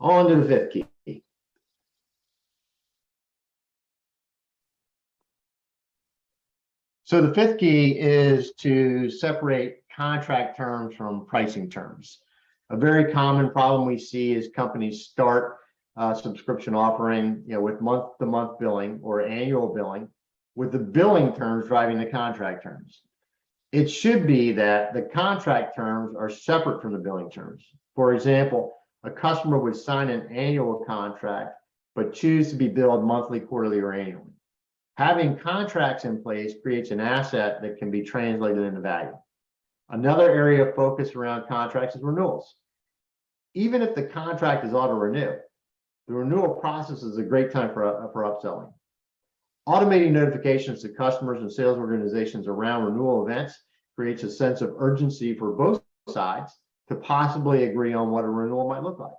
On to the fifth key. So the fifth key is to separate contract terms from pricing terms. A very common problem we see is companies start subscription offering, with month-to-month billing or annual billing, with the billing terms driving the contract terms. It should be that the contract terms are separate from the billing terms. For example, a customer would sign an annual contract, but choose to be billed monthly, quarterly, or annually. Having contracts in place creates an asset that can be translated into value. Another area of focus around contracts is renewals. Even if the contract is auto-renew, the renewal process is a great time for upselling. Automating notifications to customers and sales organizations around renewal events creates a sense of urgency for both sides to possibly agree on what a renewal might look like.